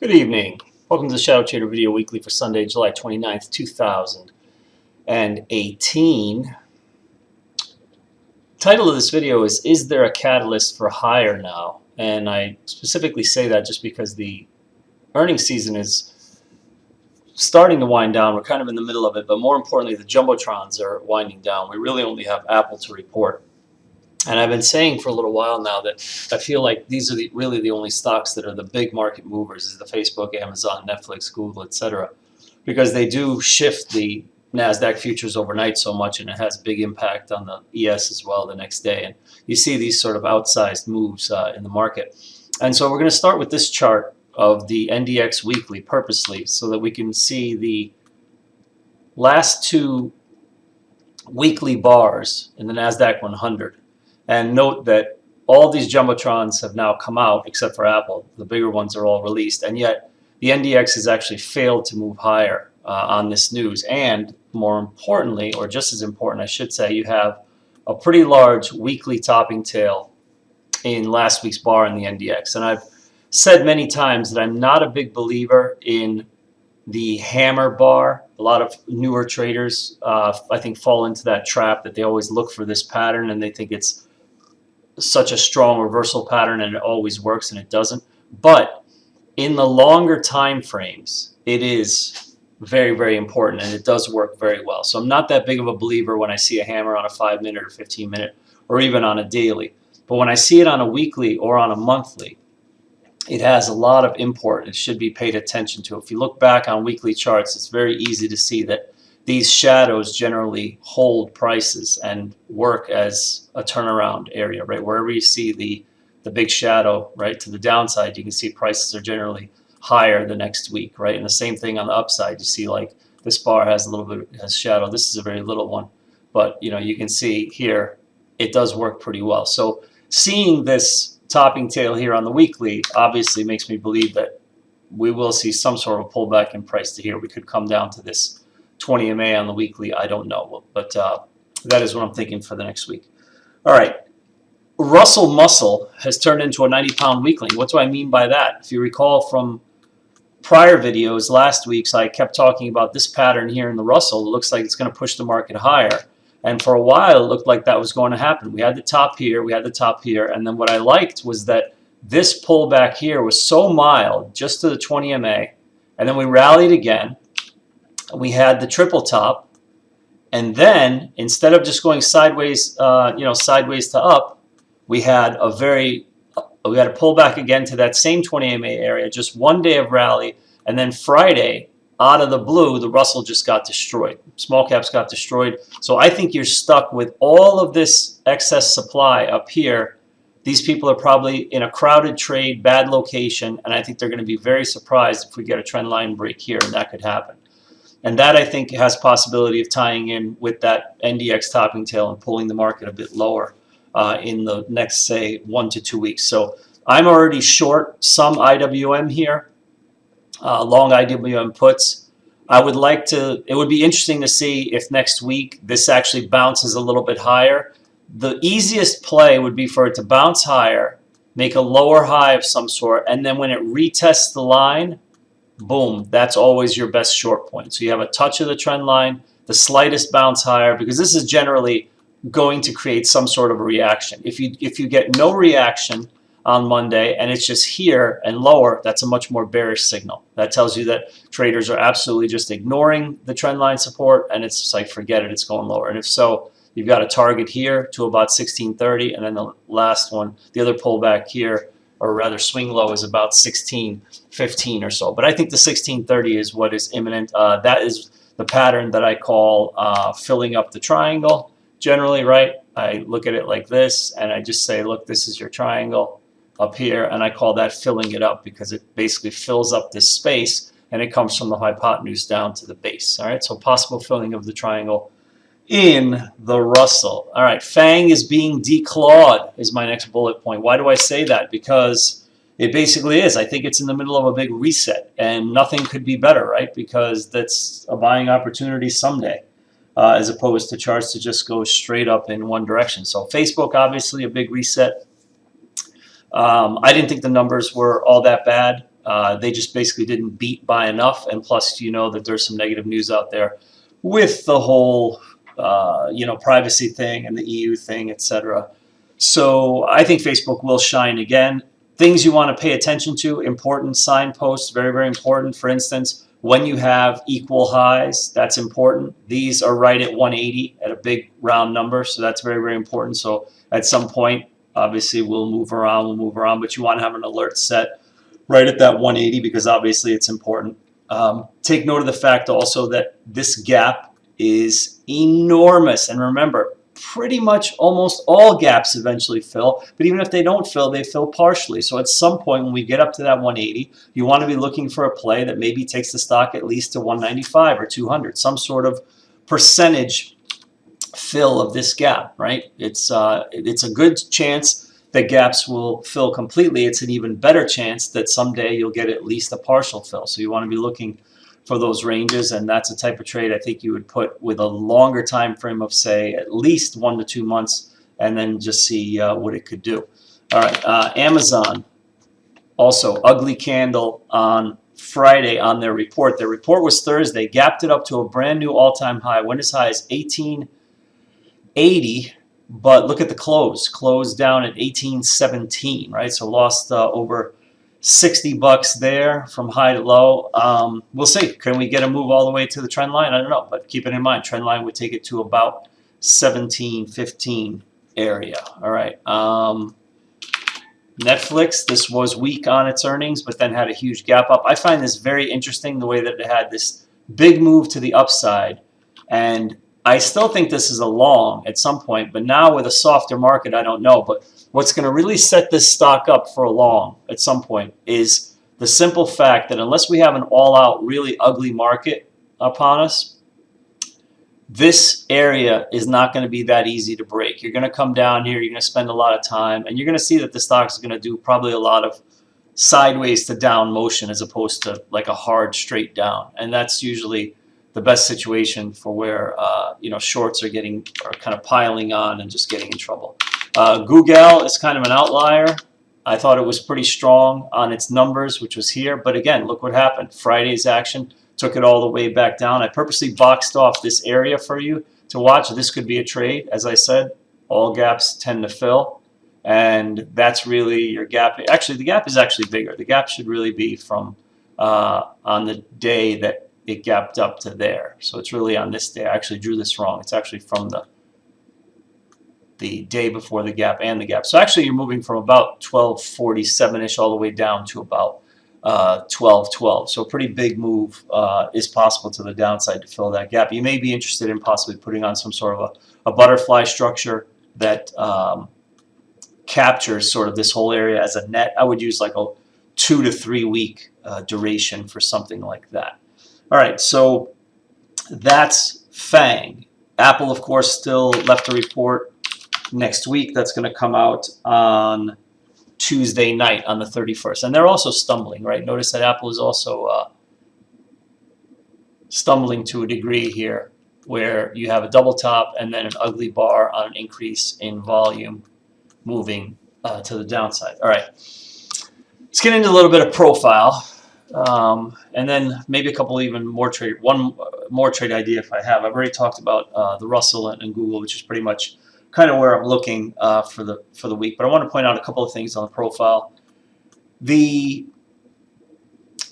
Good evening. Welcome to the ShadowTrader Video Weekly for Sunday, July 29th, 2018. Title of this video is there a catalyst for higher now? And I specifically say that just because the earnings season is starting to wind down. We're kind of in the middle of it, but more importantly, the jumbotrons are winding down. We really only have Apple to report. And I've been saying for a little while now that I feel like these are really the only stocks that are the big market movers, is the Facebook, Amazon, Netflix, Google, etc. Because they do shift the Nasdaq futures overnight so much, and it has big impact on the ES as well the next day. And you see these sort of outsized moves in the market. And so we're going to start with this chart of the NDX weekly purposely so that we can see the last two weekly bars in the Nasdaq 100. And note that all these jumbotrons have now come out except for Apple. The bigger ones are all released, and yet the NDX has actually failed to move higher on this news. And more importantly, or just as important I should say, you have a pretty large weekly topping tail in last week's bar in the NDX. And I've said many times that I'm not a big believer in the hammer bar. A lot of newer traders I think fall into that trap, that they always look for this pattern and they think it's such a strong reversal pattern and it always works, and it doesn't. But in the longer time frames, it is very, very important, and it does work very well. So I'm not that big of a believer when I see a hammer on a 5-minute or 15-minute or even on a daily. But when I see it on a weekly or on a monthly, it has a lot of import. It should be paid attention to. If you look back on weekly charts, it's very easy to see that these shadows generally hold prices and work as a turnaround area, right? Wherever you see the big shadow, right, to the downside, you can see prices are generally higher the next week, right? And the same thing on the upside. You see, like, this bar has a little bit has shadow. This is a very little one, but you can see here it does work pretty well. So seeing this topping tail here on the weekly obviously makes me believe that we will see some sort of pullback in price to here. We could come down to this 20 MA on the weekly. I don't know, but that is what I'm thinking for the next week. All right, Russell Muscle has turned into a 90-pound weekly. What do I mean by that? If you recall from prior videos last week's, I kept talking about this pattern here in the Russell. It looks like it's going to push the market higher, and for a while it looked like that was going to happen. We had the top here, we had the top here, and then what I liked was that this pullback here was so mild, just to the 20 MA, and then we rallied again. We had the triple top, and then instead of just going sideways, sideways to up, we had a pullback again to that same 20 MA area. Just one day of rally, and then Friday, out of the blue, the Russell just got destroyed. Small caps got destroyed. So I think you're stuck with all of this excess supply up here. These people are probably in a crowded trade, bad location, and I think they're going to be very surprised if we get a trend line break here, and that could happen. And that, I think, has possibility of tying in with that NDX topping tail and pulling the market a bit lower in the next, say, 1 to 2 weeks. So I'm already short some IWM here, long IWM puts. It would be interesting to see if next week this actually bounces a little bit higher. The easiest play would be for it to bounce higher, make a lower high of some sort, and then when it retests the line, boom, that's always your best short point. So you have a touch of the trend line, the slightest bounce higher, because this is generally going to create some sort of a reaction. If you get no reaction on Monday and it's just here and lower, that's a much more bearish signal. That tells you that traders are absolutely just ignoring the trend line support, and it's just like, forget it, it's going lower. And if so, you've got a target here to about 1630, and then the last one, the other pullback here, or rather swing low, is about 1615 or so. But I think the 1630 is what is imminent. That is the pattern that I call filling up the triangle generally, right? I look at it like this, and I just say, look, this is your triangle up here, and I call that filling it up because it basically fills up this space, and it comes from the hypotenuse down to the base. All right, so possible filling of the triangle in the Russell. All right, FANG is being declawed is my next bullet point. Why do I say that? Because it basically is. I think it's in the middle of a big reset, and nothing could be better, right? Because that's a buying opportunity someday, as opposed to charts to just go straight up in one direction. So Facebook, obviously a big reset. I didn't think the numbers were all that bad. They just basically didn't beat by enough, and plus you know that there's some negative news out there with the whole privacy thing and the EU thing, etc. So I think Facebook will shine again. Things you want to pay attention to, important signposts, very, very important. For instance, when you have equal highs, that's important. These are right at 180 at a big round number, so that's very, very important. So at some point, obviously, we'll move around, but you want to have an alert set right at that 180 because obviously it's important. Take note of the fact also that this gap is enormous. And remember, pretty much almost all gaps eventually fill, but even if they don't fill, they fill partially. So at some point when we get up to that 180, you want to be looking for a play that maybe takes the stock at least to 195 or 200, some sort of percentage fill of this gap, right? It's a good chance that gaps will fill completely. It's an even better chance that someday you'll get at least a partial fill. So you want to be looking for those ranges, and that's a type of trade I think you would put with a longer time frame of, say, at least 1 to 2 months, and then just see what it could do. All right, Amazon, also ugly candle on Friday on their report. Their report was Thursday, gapped it up to a brand new all-time high, went as high as 1880, but look at the close. Closed down at 1817, right? So lost over $60 there from high to low. We'll see. Can we get a move all the way to the trend line? I don't know, but keep it in mind, trend line would take it to about 1715 area. All right. Netflix, this was weak on its earnings, but then had a huge gap up. I find this very interesting, the way that it had this big move to the upside, and I still think this is a long at some point, but now with a softer market, I don't know. But what's going to really set this stock up for a long at some point is the simple fact that unless we have an all-out, really ugly market upon us, this area is not going to be that easy to break. You're going to come down here, you're going to spend a lot of time, and you're going to see that the stock is going to do probably a lot of sideways to down motion as opposed to like a hard straight down. And that's usually the best situation for where shorts are kind of piling on and just getting in trouble. Google is kind of an outlier. I thought it was pretty strong on its numbers, which was here. But again, look what happened. Friday's action took it all the way back down. I purposely boxed off this area for you to watch. This could be a trade. As I said, all gaps tend to fill. And that's really your gap. Actually, the gap is actually bigger. The gap should really be from on the day that it gapped up to there. So it's really on this day. I actually drew this wrong. It's actually from the day before the gap and the gap. So actually you're moving from about 1247-ish all the way down to about 1212. So a pretty big move is possible to the downside to fill that gap. You may be interested in possibly putting on some sort of a butterfly structure that captures sort of this whole area as a net. I would use like a 2 to 3 week duration for something like that. All right, so that's FANG. Apple, of course, still left a report next week that's going to come out on Tuesday night on the 31st. And they're also stumbling, right? Notice that Apple is also stumbling to a degree here, where you have a double top and then an ugly bar on an increase in volume moving to the downside. All right, let's get into a little bit of profile. And then maybe a couple even more trade, one more trade idea if I have. I've already talked about the Russell and Google, which is pretty much kind of where I'm looking for the week. But I want to point out a couple of things on the profile. The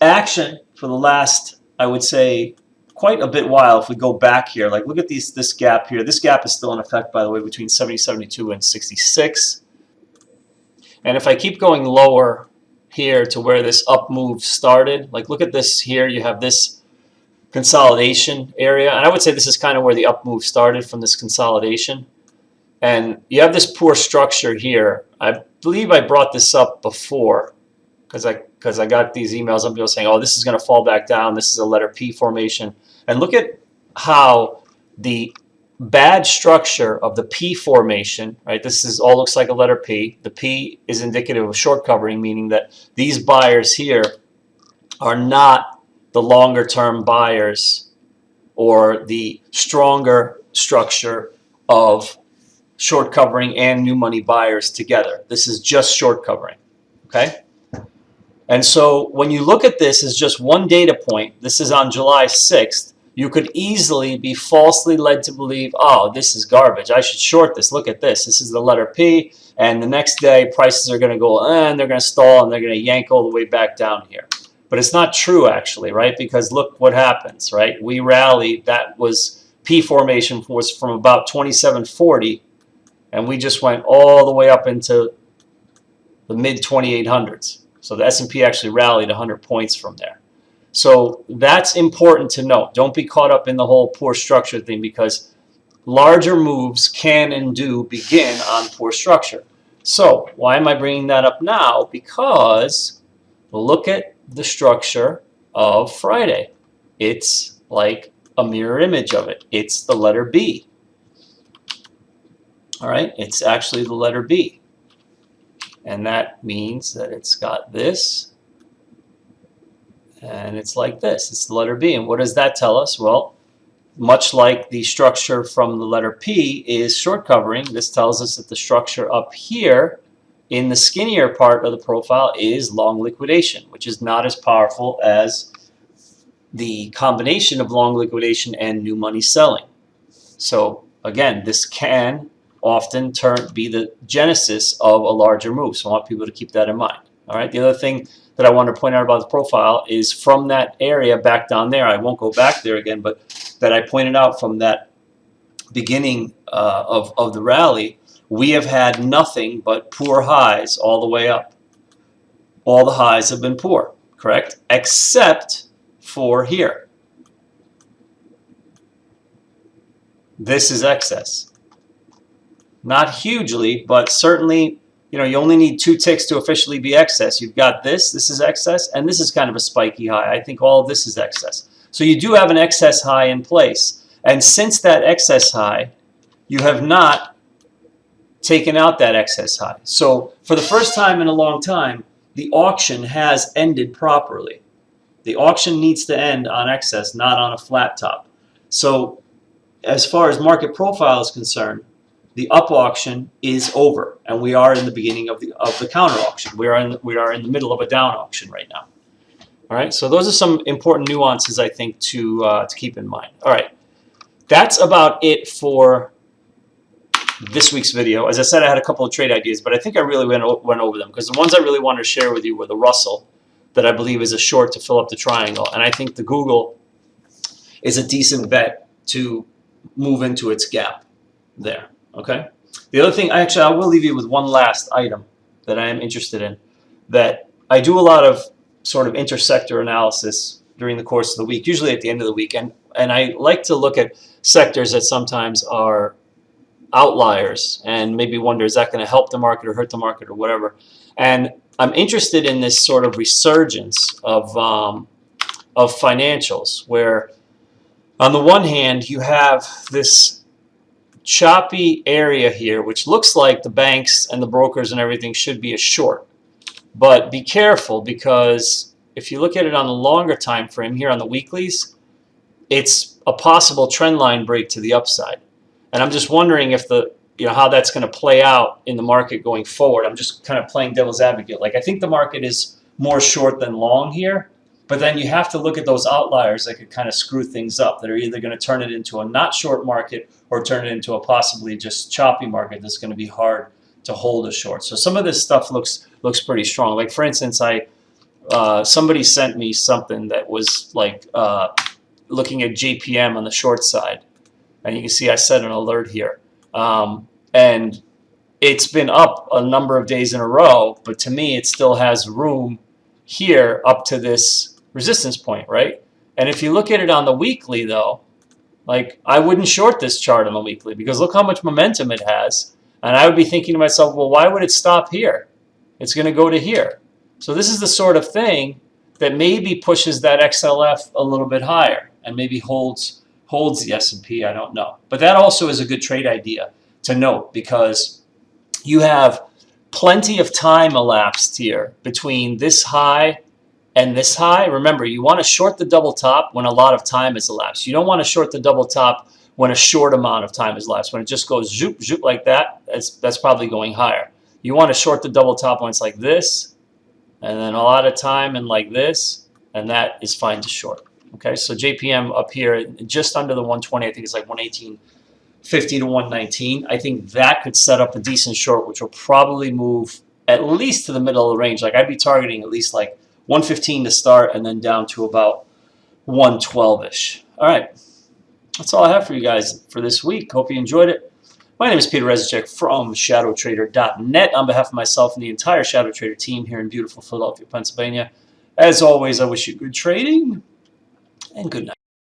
action for the last, I would say, quite a bit while, if we go back here, like look at this gap here. This gap is still in effect, by the way, between 70.72 and 66. And if I keep going lower here to where this up move started, like look at this here, you have this consolidation area, and I would say this is kind of where the up move started, from this consolidation. And you have this poor structure here. I believe I brought this up before because I got these emails of people saying, oh, this is going to fall back down, this is a letter P formation. And look at how the bad structure of the P formation, right? This is all looks like a letter P. The P is indicative of short covering, meaning that these buyers here are not the longer term buyers or the stronger structure of short covering and new money buyers together. This is just short covering, okay? And so when you look at this as just one data point, this is on July 6th, you could easily be falsely led to believe, oh, this is garbage. I should short this. Look at this. This is the letter P. And the next day, prices are going to go, and they're going to stall, and they're going to yank all the way back down here. But it's not true, actually, right? Because look what happens, right? We rallied. That was P formation was from about 2740, and we just went all the way up into the mid-2800s. So the S&P actually rallied 100 points from there. So that's important to note. Don't be caught up in the whole poor structure thing, because larger moves can and do begin on poor structure. So why am I bringing that up now? Because look at the structure of Friday. It's like a mirror image of it. It's the letter B. All right, it's actually the letter B. And that means that it's got this, and it's like this. It's the letter B. And what does that tell us? Well, much like the structure from the letter P is short covering, this tells us that the structure up here in the skinnier part of the profile is long liquidation, which is not as powerful as the combination of long liquidation and new money selling. So again, this can often be the genesis of a larger move. So I want people to keep that in mind. All right. The other thing that I want to point out about the profile is from that area back down there. I won't go back there again, but that I pointed out from that beginning of the rally, we have had nothing but poor highs all the way up. All the highs have been poor, correct? Except for here. This is excess. Not hugely, but certainly, you know, you only need 2 ticks to officially be excess. You've got this is excess, and this is kind of a spiky high. I think all of this is excess. So you do have an excess high in place. And since that excess high, you have not taken out that excess high. So for the first time in a long time, the auction has ended properly. The auction needs to end on excess, not on a flat top. So as far as market profile is concerned, the up auction is over, and we are in the beginning of the counter auction. We are in the middle of a down auction right now. All right, so those are some important nuances, I think, to keep in mind. All right, that's about it for this week's video. As I said, I had a couple of trade ideas, but I think I really went over them, because the ones I really want to share with you were the Russell, that I believe is a short to fill up the triangle, and I think the Google is a decent bet to move into its gap there. Okay. The other thing, I will leave you with one last item that I am interested in. That I do a lot of sort of intersector analysis during the course of the week, usually at the end of the week, and I like to look at sectors that sometimes are outliers and maybe wonder, is that going to help the market or hurt the market or whatever. And I'm interested in this sort of resurgence of financials, where on the one hand you have this choppy area here, which looks like the banks and the brokers and everything should be a short. But be careful, because if you look at it on the longer time frame here on the weeklies, it's a possible trend line break to the upside. And I'm just wondering if how that's going to play out in the market going forward. I'm just kind of playing devil's advocate. Like, I think the market is more short than long here, but then you have to look at those outliers that could kind of screw things up, that are either going to turn it into a not short market or turn it into a possibly just choppy market that's going to be hard to hold a short. So some of this stuff looks pretty strong. Like, for instance, somebody sent me something that was like looking at JPM on the short side, and you can see I set an alert here, and it's been up a number of days in a row, but to me it still has room here up to this resistance point, right? And if you look at it on the weekly, though, like, I wouldn't short this chart on the weekly, because look how much momentum it has. And I would be thinking to myself, well, why would it stop here? It's going to go to here. So this is the sort of thing that maybe pushes that XLF a little bit higher and maybe holds the S&P. I don't know. But that also is a good trade idea to note, because you have plenty of time elapsed here between this high and this high. Remember, you want to short the double top when a lot of time has elapsed. You don't want to short the double top when a short amount of time has elapsed. When it just goes zoop, zoop like that, that's probably going higher. You want to short the double top when it's like this and then a lot of time and like this, and that is fine to short. Okay, so JPM up here just under the 120, I think it's like 118.50 to 119. I think that could set up a decent short, which will probably move at least to the middle of the range. Like I'd be targeting at least like 115 to start and then down to about 112-ish. All right, that's all I have for you guys for this week. Hope you enjoyed it. My name is Peter Rezicek from ShadowTrader.net. On behalf of myself and the entire ShadowTrader team here in beautiful Philadelphia, Pennsylvania, as always, I wish you good trading and good night.